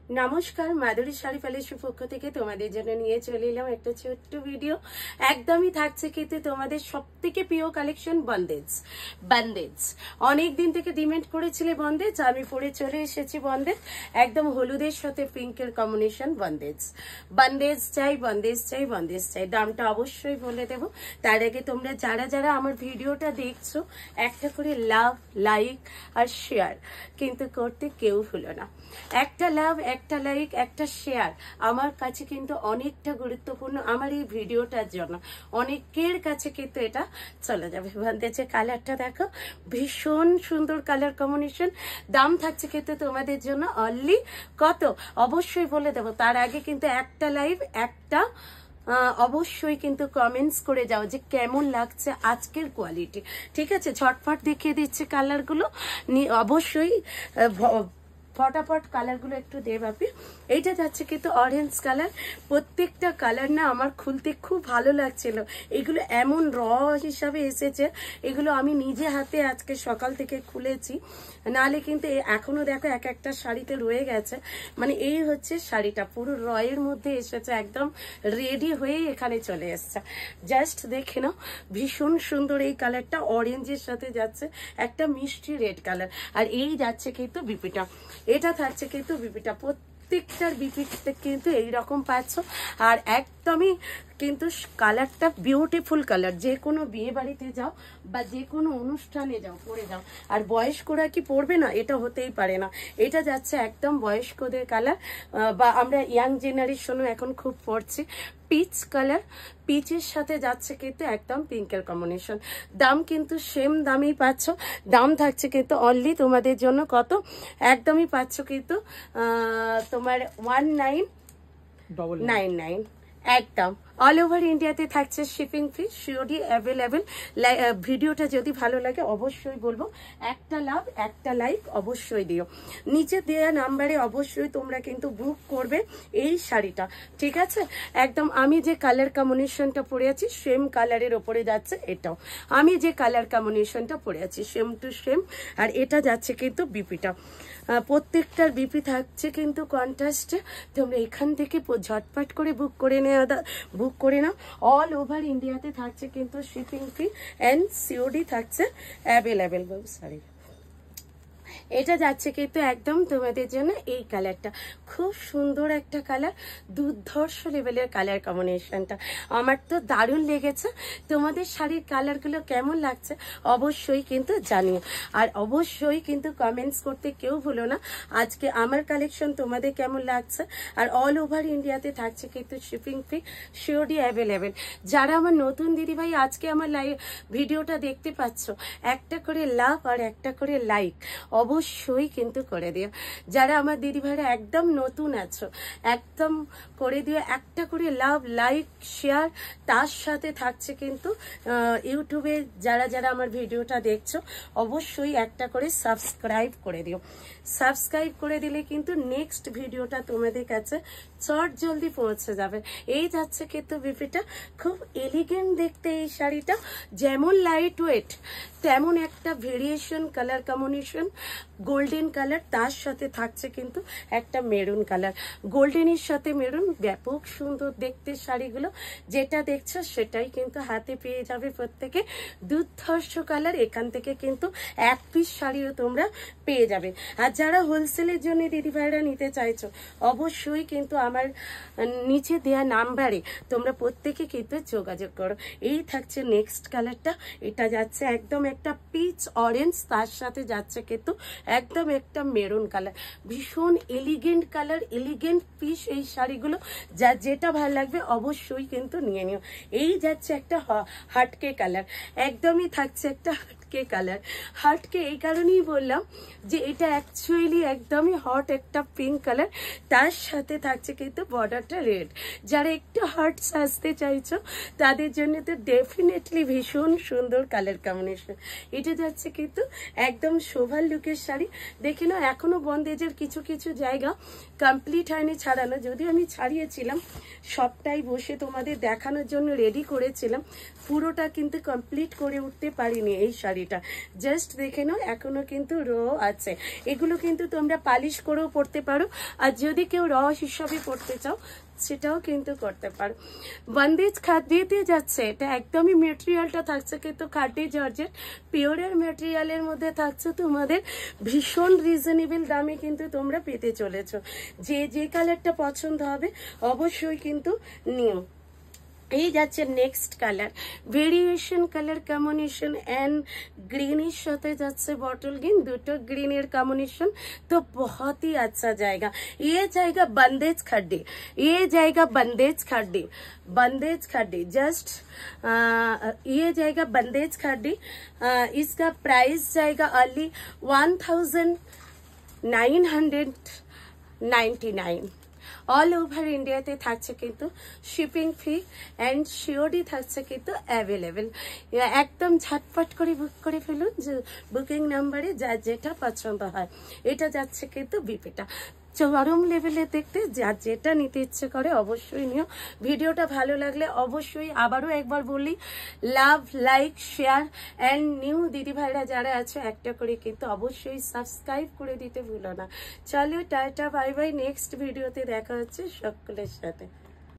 নমস্কার, মাধুরী শাড়ি প্যালেসের পক্ষ থেকে তোমাদের জন্য নিয়ে চলে এলাম একটা ছোট্ট ভিডিও। একদমই থাকছে কিন্তু তোমাদের সবথেকে প্রিয় কালেকশন বন্দেজ। অনেক দিন থেকে ডিমান্ড করেছিলে বন্দেজ, আমি পরে চলে এসেছি বন্দেজ। একদম হলুদের সাথে পিঙ্কের কম্বিনেশন বন্দেজ চাই। দামটা অবশ্যই বলে দেবো। তার আগে তোমরা যারা আমার ভিডিওটা দেখছো একটা করে লাভ, লাইক আর শেয়ার কিন্তু করতে কেউ ভুলো না। একটা লাভ, একটা লাইক, একটা শেয়ার আমার কাছে কিন্তু অনেকটা গুরুত্বপূর্ণ। আমার এই ভিডিওটার জন্য অনেকের কাছে কিন্তু এটা চলে যাবে। বন্দেজের কালারটা দেখো, ভীষণ সুন্দর কালার কম্বিনেশন। দাম থাকছে কিন্তু তোমাদের জন্য অনলি কত অবশ্যই বলে দেবো। তার আগে কিন্তু একটা লাইভ, একটা অবশ্যই কিন্তু কমেন্টস করে যাও যে কেমন লাগছে আজকের কোয়ালিটি। ঠিক আছে, ঝটফট দেখিয়ে দিচ্ছে কালারগুলো, অবশ্যই ফটাফট কালারগুলো একটু দে বাপি। এইটা যাচ্ছে কিন্তু অরেঞ্জ কালার। প্রত্যেকটা কালার না আমার খুলতে খুব ভালো লাগছিল। এগুলো এমন র হিসাবে এসেছে, এগুলো আমি নিজে হাতে আজকে সকাল থেকে খুলেছি, নাহলে কিন্তু এখনো দেখো এক একটা শাড়িতে রয়ে গেছে। মানে এই হচ্ছে শাড়িটা পুরো রয়ের মধ্যে এসেছে, একদম রেডি হয়ে এখানে চলে এসছে। জাস্ট দেখে নাও, ভীষণ সুন্দর এই কালারটা, অরেঞ্জের সাথে যাচ্ছে একটা মিষ্টি রেড কালার। আর এই যাচ্ছে কিন্তু বিপিটা, এটা থাকছে কিন্তু বিপিটা। প্রত্যেকটার বিপিতে কিন্তু এইরকম পাচ্ছ। আর একদমই কিন্তু কালারটা বিউটিফুল কালার। যে কোনো বিয়ে বাড়িতে যাও বা যে কোনো অনুষ্ঠানে যাও পরে যাও। আর বয়স্করা কি পরবে না? এটা হতেই পারে না। এটা যাচ্ছে একদম বয়স্কদের কালার, বা আমরা ইয়াং জেনারেশনও এখন খুব পরছি। পিচ কালার, পিচের সাথে যাচ্ছে কিন্তু একদম পিঙ্কের কম্বিনেশন। দাম কিন্তু সেম দামেই পাচ্ছ। দাম থাকছে কিন্তু অনলি তোমাদের জন্য কত, একদমই পাচ্ছ কিন্তু তোমার 1999 একদম। অল ওভার ইন্ডিয়াতে থাকছে শিপিং ফি, সিওডি অ্যাভেলেবেল। ভিডিওটা যদি ভালো লাগে অবশ্যই বলবো একটা লাভ, একটা লাইক অবশ্যই দিও। নিচে দেওয়া নাম্বারে অবশ্যই তোমরা কিন্তু বুক করবে এই শাড়িটা। ঠিক আছে, একদম আমি যে কালার কম্বিনেশনটা পরে আছি সেম কালারের ওপরে যাচ্ছে এটাও। আমি যে কালার কম্বিনেশনটা পরে আছি সেম টু সেম। আর এটা যাচ্ছে কিন্তু বিপিটা, প্রত্যেকটার বিপি থাকছে কিন্তু কন্ট্রাস্টে। তোমরা এখান থেকে ঝটপট করে বুক করে নাও। অল ওভার ইন্ডিয়াতে থাকছে কিন্তু শিপিং ফি অ্যান্ড সিওডি থাকছে অ্যাভেলেবেল। সরি, এটা যাচ্ছে কিন্তু একদম তোমাদের জন্য এই কালারটা খুব সুন্দর একটা কালার, দুর্ধর্ষ লেভেলের কালার কম্বিনেশনটা আমার তো দারুণ লেগেছে। তোমাদের শাড়ির কালারগুলো কেমন লাগছে অবশ্যই কিন্তু জানিও। আর অবশ্যই কিন্তু কমেন্টস করতে কেউ ভুলো না আজকে আমার কালেকশন তোমাদের কেমন লাগছে। আর অল ওভার ইন্ডিয়াতে থাকছে কিন্তু শিপিং ফি সিওডি অ্যাভেলেবেল। যারা আমার নতুন দিদিভাই আজকে আমার ভিডিওটা দেখতে পাচ্ছ, একটা করে লাভ আর একটা করে লাইক অবশ্যই কিন্তু করে দিও। যারা আমার দিদিভাইরা একদম নতুন আছো একদম করে দিও একটা করে লাভ, লাইক, শেয়ার। তার সাথে থাকছে কিন্তু ইউটিউবে যারা আমার ভিডিওটা দেখছো অবশ্যই একটা করে সাবস্ক্রাইব করে দিও। সাবস্ক্রাইব করে দিলে কিন্তু নেক্সট ভিডিওটা তোমাদের কাছে চট জলদি পৌঁছে যাবে। এই যাচ্ছে কিন্তু বিপিটা, খুব এলিগেন্ট দেখতে এই শাড়িটা। যেমন লাইট ওয়েট তেমন একটা variation colour combination, golden colour, তার সাথে থাকছে কিন্তু একটা মেরুন কালার। গোল্ডেনের সাথে মেরুন, ব্যাপক সুন্দর দেখতে শাড়িগুলো। যেটা দেখছো সেটাই কিন্তু হাতে পেয়ে যাবে প্রত্যেকে। দুর্ধর্ষ কালার, এখান থেকে কিন্তু এক পিস শাড়িও তোমরা পেয়ে যাবে। আর যারা হোলসেলের জন্য দিদিভাইরা নিতে চাইছো অবশ্যই কিন্তু আমার নিচে দেয়া নাম্বারে তোমরা প্রত্যেকে কিন্তু যোগাযোগ করো। এই থাকছে নেক্সট কালারটা, এটা যাচ্ছে একদম একটা পিচ অরেঞ্জ, তার সাথে যাচ্ছে কিন্তু একদম একটা মেরুন কালার। ভীষণ এলিগেন্ট কালার, এলিগেন্ট পিস এই শাড়িগুলো। যেটা ভালো লাগবে অবশ্যই কিন্তু নিয়ে নিও। এই যাচ্ছে একটা হাটকে কালার, একদমই থাকছে একটা হাটকে কালার। হাটকে এই কারণেই বললাম যে এটা অ্যাকচুয়ালি একদমই হট একটা পিঙ্ক কালার, তার সাথে থাকছে কিন্তু বর্ডারটা রেড। যারা একটু হট সাজতে চাইছো তাদের জন্য তো ডেফিনেটলি ভীষণ সুন্দর কালার কম্বিনেশন। এটা যাচ্ছে কিন্তু একদম শোভার লুকের শাড়ি দেখে নাও। এখনো বন্দেজের কিছু কিছু জায়গা কমপ্লিট হয়নি ছাড়ানো, যদিও আমি ছাড়িয়েছিলাম সবটাই বসে তোমাদের দেখানোর জন্য রেডি করেছিলাম, পুরোটা কিন্তু কমপ্লিট করে উঠতে পারিনি এই শাড়িটা। জাস্ট দেখে নাও এখনো কিন্তু র আছে। এগুলো কিন্তু তোমরা পালিশ করেও পরতে পারো, আর যদি কেউ র হিসাবে পরতে চাও সেটাও কিন্তু করতে পারো। বন্দেজ খাদিতে যাচ্ছে, এটা একদমই মেটেরিয়ালটা থাকছে কিন্তু খাদি জর্জেট পিওরের মেটেরিয়ালের মধ্যে থাকছে তোমাদের ভীষণ রিজনেবল দামে কিন্তু তোমরা পেতে চলেছো। যে যে কালারটা পছন্দ হবে অবশ্যই কিন্তু নিও। এই যাচ্ছে next colour, variation colour combination and greenish সাথে যাচ্ছে बॉटल ग्रीन, দুটো গ্রিনের কম্বিনেশন, तो बहुत ही अच्छा जाएगा। ये जाएगा बंदेज खड्डी, ये जाएगा बंदेज खड्डी, बंदेज खड्डी जस्ट ये जाएगा बंदेज खड्डी। इसका प्राइस जाएगा अर्ली 1999। অল ওভার ইন্ডিয়াতে থাকছে কিন্তু শিপিং ফি অ্যান্ড সিওডি থাকছে কিন্তু অ্যাভেলেবেল। একদম ঝটপট করে বুক করে ফেলুন, যে বুকিং নাম্বারে যার যেটা পছন্দ হয়। এটা যাচ্ছে কিন্তু বিপেটা চরম লেভেলে দেখতে, যার যেটা নিতে ইচ্ছে করে অবশ্যই নিও। ভিডিওটা ভালো লাগলে অবশ্যই আবারও একবার বলি, লাভ, লাইক, শেয়ার অ্যান্ড নিউ দিদি ভাইরা যারা আছে একটা করে কিন্তু অবশ্যই সাবস্ক্রাইব করে দিতে ভুলো না। চলো টাটা, বাই বাই, নেক্সট ভিডিওতে দেখা হচ্ছে সকলের সাথে।